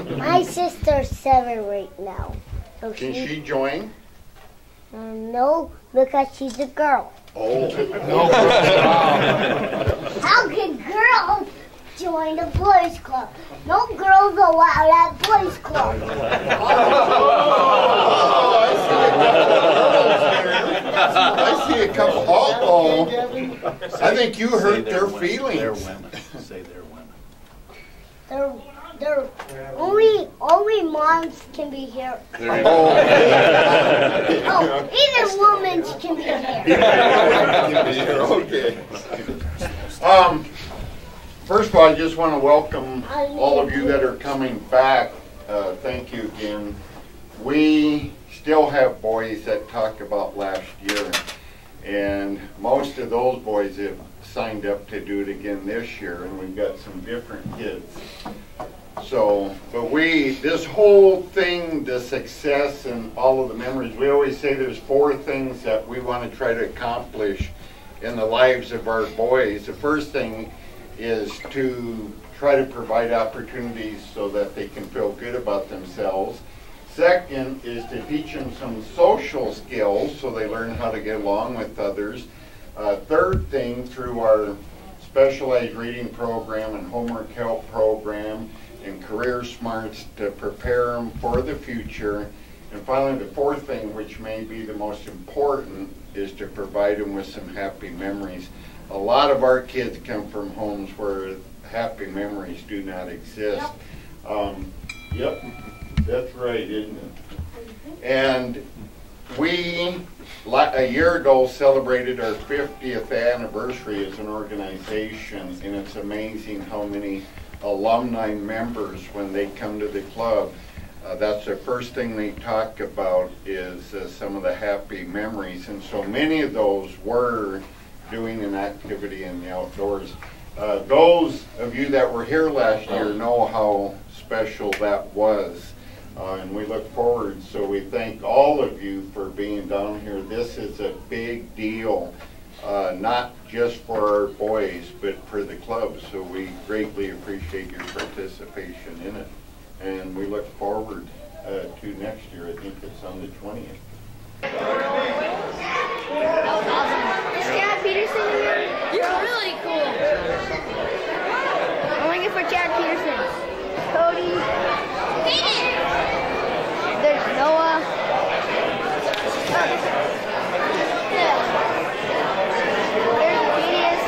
My sister's 7 right now. So Can she join? No, because she's a girl. Oh. How can girls join the boys club? No girls allowed at boys club. I see a couple. Uh-oh. I think you hurt their feelings. They're women. Say they're women. They're only moms can be here. Oh, even women can be here. Okay. First of all, I just want to welcome all of you that are coming back. Thank you again. We still have boys that talk about last year, and most of those boys have signed up to do it again this year, and we've got some different kids. So, but this whole thing, the success and all of the memories, we always say there's 4 things that we want to try to accomplish in the lives of our boys. The first thing is to try to provide opportunities so that they can feel good about themselves. Second is to teach them some social skills so they learn how to get along with others. Third thing, through our specialized reading program and homework help program and career smarts, to prepare them for the future. And finally, the fourth thing, which may be the most important, is to provide them with some happy memories. A lot of our kids come from homes where happy memories do not exist. Yep, that's right, isn't it? And we, a year ago, celebrated our 50th anniversary as an organization, and it's amazing how many alumni members, when they come to the club, that's the first thing they talk about is some of the happy memories. And so many of those were doing an activity in the outdoors. Those of you that were here last year know how special that was. And we look forward, so we thank all of you for being down here. This is a big deal, not just for our boys, but for the club. So we greatly appreciate your participation in it. And we look forward to next year. I think it's on the 20th. Chad Peterson here? You're really cool. I'm looking for Chad Peterson. Cody. There's Noah. Yeah. There's Phineas.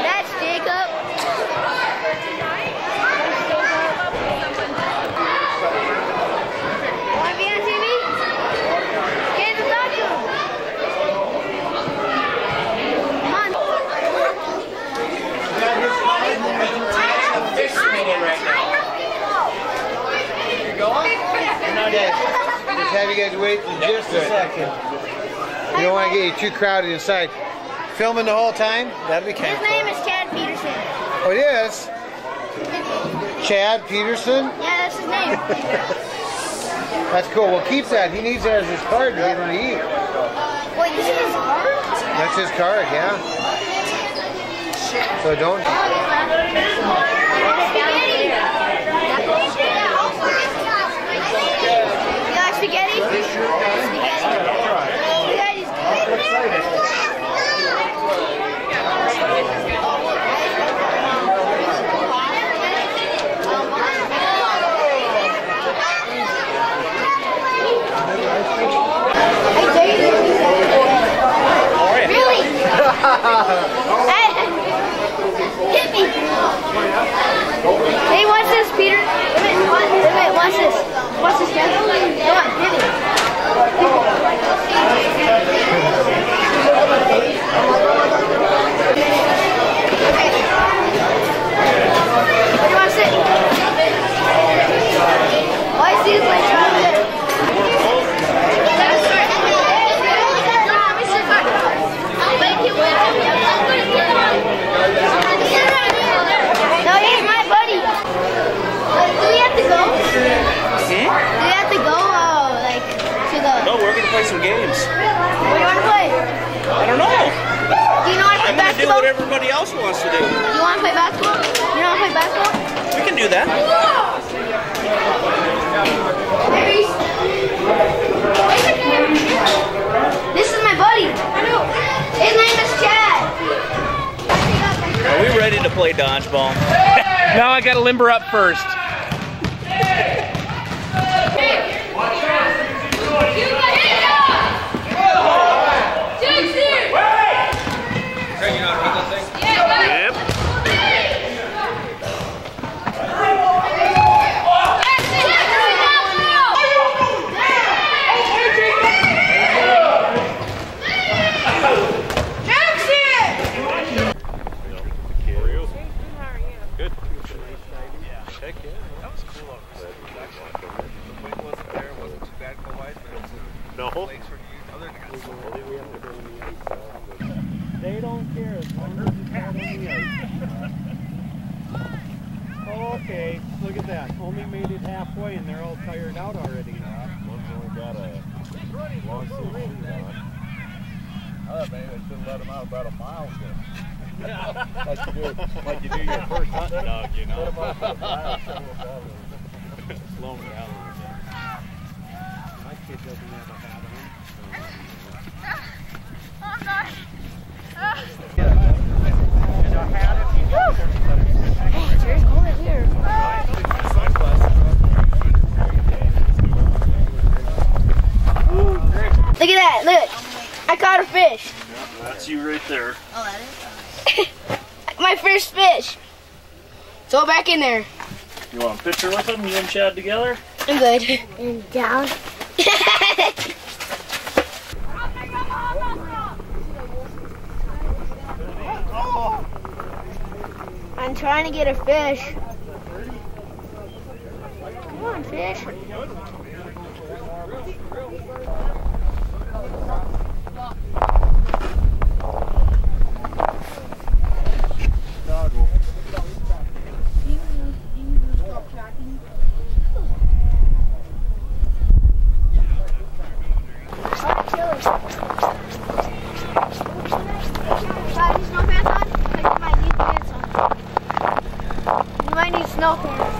That's Jacob. Want to be on TV? Get the doctor. Come on. Okay, just have you guys wait for just a second. You don't want to get you too crowded inside. Filming the whole time? That'd be kind of His name is Chad Peterson. Oh, it is? Chad Peterson? Yeah, that's his name. That's cool. Well, keep that. He needs that as his card to get him to eat. Wait, this is his card? That's his card, yeah. So don't... Spaghetti? Spaghetti's good. Really? Hit me. Hey, watch this, Peter. Wait, watch this. Watch this, Dad. Come on, hit me. Where do you want to sit? Oh, I see this place right there. No, he's my buddy. Do we have to go? Do we have to go, like, to the... No, we're going to play some games. What do you want to play? I don't know. Do you know how to play I'm gonna do basketball? what everybody else wants to do. You want to play basketball? You know how to play basketball? We can do that. This is my buddy. His name is Chad. Are we ready to play dodgeball? Now I gotta limber up first. Yep. Good. Heck yeah. That was cool. The wind wasn't there, wasn't too bad co-wise, but No. lakes were huge. Other than They don't care as long as it's not on the ice. Okay, look at that. Only made it halfway and they're all tired out already. One's only got a long sleeve shoot on. Oh, maybe I should have let him out about a mile ago. like you do your first hunting dog, you know. Slow them down a little bit. My kid doesn't have a hat on. Oh gosh. And a hat if you do. It's very cold in here. Look at that, look. I caught a fish. That's you right there. Oh, that is? My first fish. Throw it back in there. You want a picture with him? You and Chad together? I'm good. And down. I'm trying to get a fish. Come on, fish. You might need snow pants.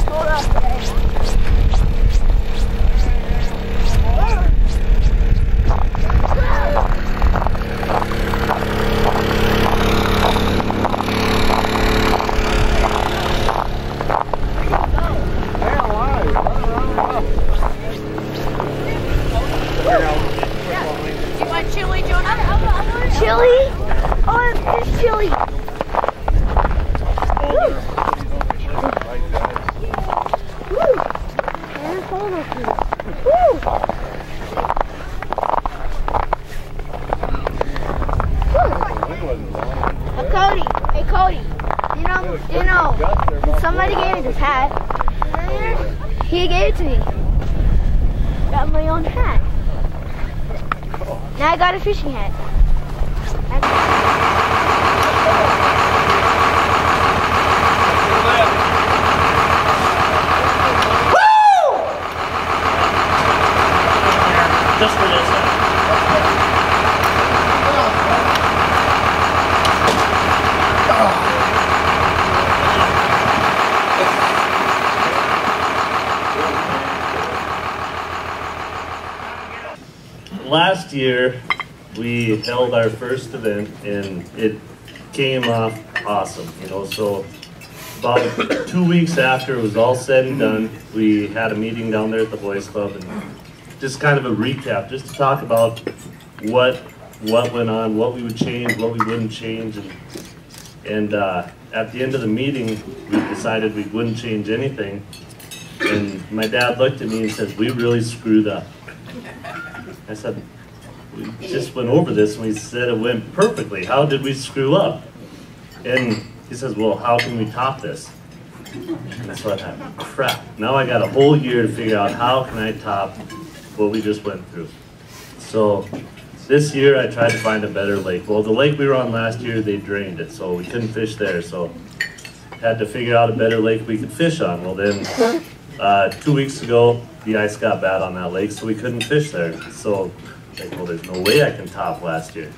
Hold up there. You want chili, Jonah? Chili? Oh, it's chili. Hey Cody, you know, somebody gave me this hat. He gave it to me. Got my own hat. Now I got a fishing hat. Just for this. Last year, we held our first event and it came off awesome, you know, so about 2 weeks after it was all said and done, we had a meeting down there at the Boys Club and just kind of a recap, just to talk about what went on, what we would change, what we wouldn't change, and at the end of the meeting, we decided we wouldn't change anything, and my dad looked at me and said, "We really screwed up." I said, "We just went over this and we said it went perfectly. How did we screw up?" And he says, "Well, how can we top this?" And so I thought, crap, now I got a whole year to figure out how can I top what we just went through. So this year I tried to find a better lake. Well, the lake we were on last year, they drained it, so we couldn't fish there. So had to figure out a better lake we could fish on. Well then, 2 weeks ago, the ice got bad on that lake, so we couldn't fish there. So, like, well, there's no way I can top last year.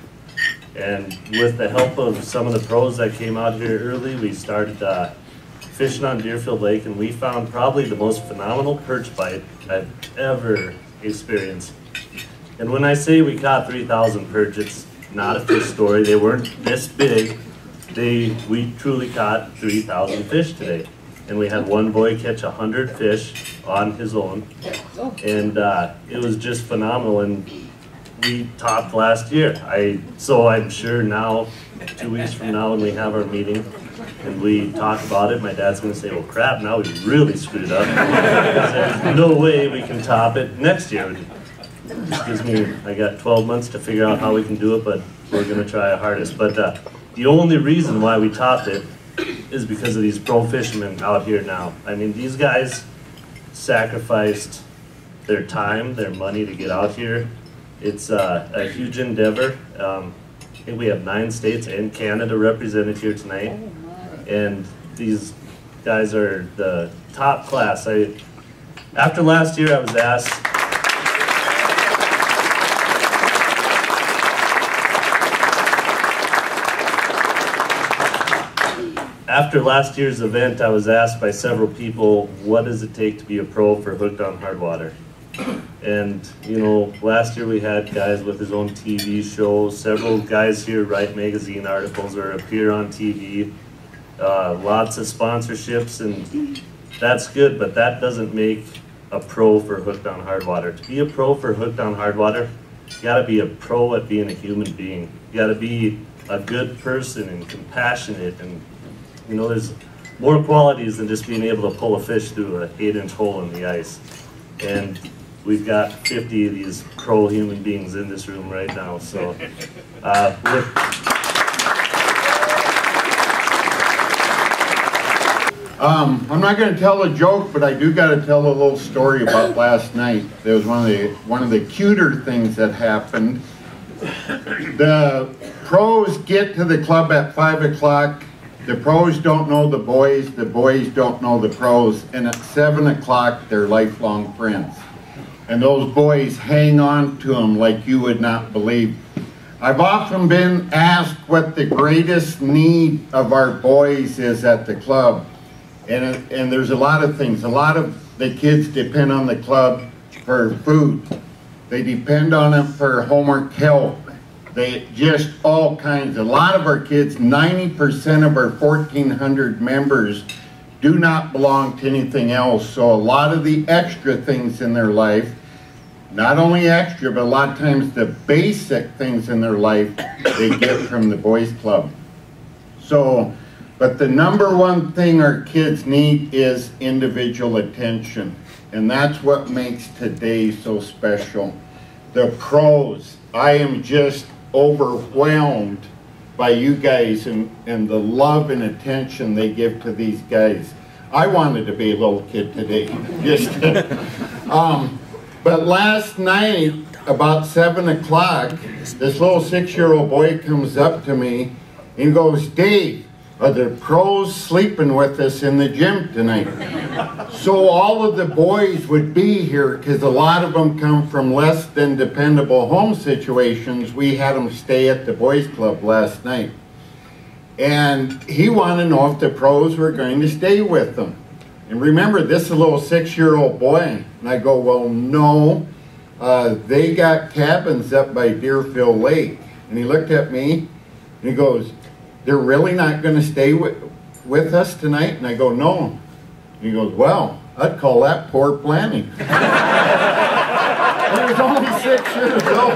And with the help of some of the pros that came out here early, we started fishing on Deerfield Lake, and we found probably the most phenomenal perch bite I've ever experienced. And when I say we caught 3,000 perch, it's not a fish story. They weren't this big. We truly caught 3,000 fish today. And we had one boy catch 100 fish on his own. And it was just phenomenal. And we topped last year. So I'm sure now, 2 weeks from now when we have our meeting and we talk about it, my dad's going to say, well, crap, now we really screwed up. There's no way we can top it next year. Gives me, I got 12 months to figure out how we can do it, but we're going to try our hardest. But the only reason why we topped it is because of these pro fishermen out here now. I mean, these guys sacrificed their time, their money to get out here. It's a huge endeavor. I think we have 9 states and Canada represented here tonight. And these guys are the top class. After last year, I was asked, after last year's event, I was asked by several people, what does it take to be a pro for Hooked on Hardwater? And, you know, last year we had guys with his own TV show, several guys here write magazine articles or appear on TV, lots of sponsorships, and that's good, but that doesn't make a pro for Hooked on Hardwater. To be a pro for Hooked on Hardwater, you gotta be a pro at being a human being. You gotta be a good person and compassionate, and you know, there's more qualities than just being able to pull a fish through an 8-inch hole in the ice. And we've got 50 of these pro human beings in this room right now. So, I'm not going to tell a joke, but I do got to tell a little story about last night. There was one of the cuter things that happened. The pros get to the club at 5 o'clock. The pros don't know the boys don't know the pros, and at 7 o'clock they're lifelong friends. And those boys hang on to them like you would not believe. I've often been asked what the greatest need of our boys is at the club. And there's a lot of things. A lot of the kids depend on the club for food. They depend on it for homework help. They just all kinds. A lot of our kids, 90% of our 1,400 members do not belong to anything else. So a lot of the extra things in their life, not only extra, but a lot of times the basic things in their life, they get from the boys club. So, but the number one thing our kids need is individual attention. And that's what makes today so special. The pros, I am just overwhelmed by you guys and the love and attention they give to these guys. I wanted to be a little kid today. But last night, about 7 o'clock, this little 6-year-old boy comes up to me and goes, Dave, are the pros sleeping with us in the gym tonight? So all of the boys would be here because a lot of them come from less than dependable home situations. We had them stay at the boys club last night. And he wanted to know if the pros were going to stay with them. And remember, this is a little 6-year-old boy. And I go, well, no, they got cabins up by Deerfield Lake. And he looked at me and he goes, they're really not going to stay with us tonight? And I go, no. And he goes, well, I'd call that poor planning. He was only 6 years old.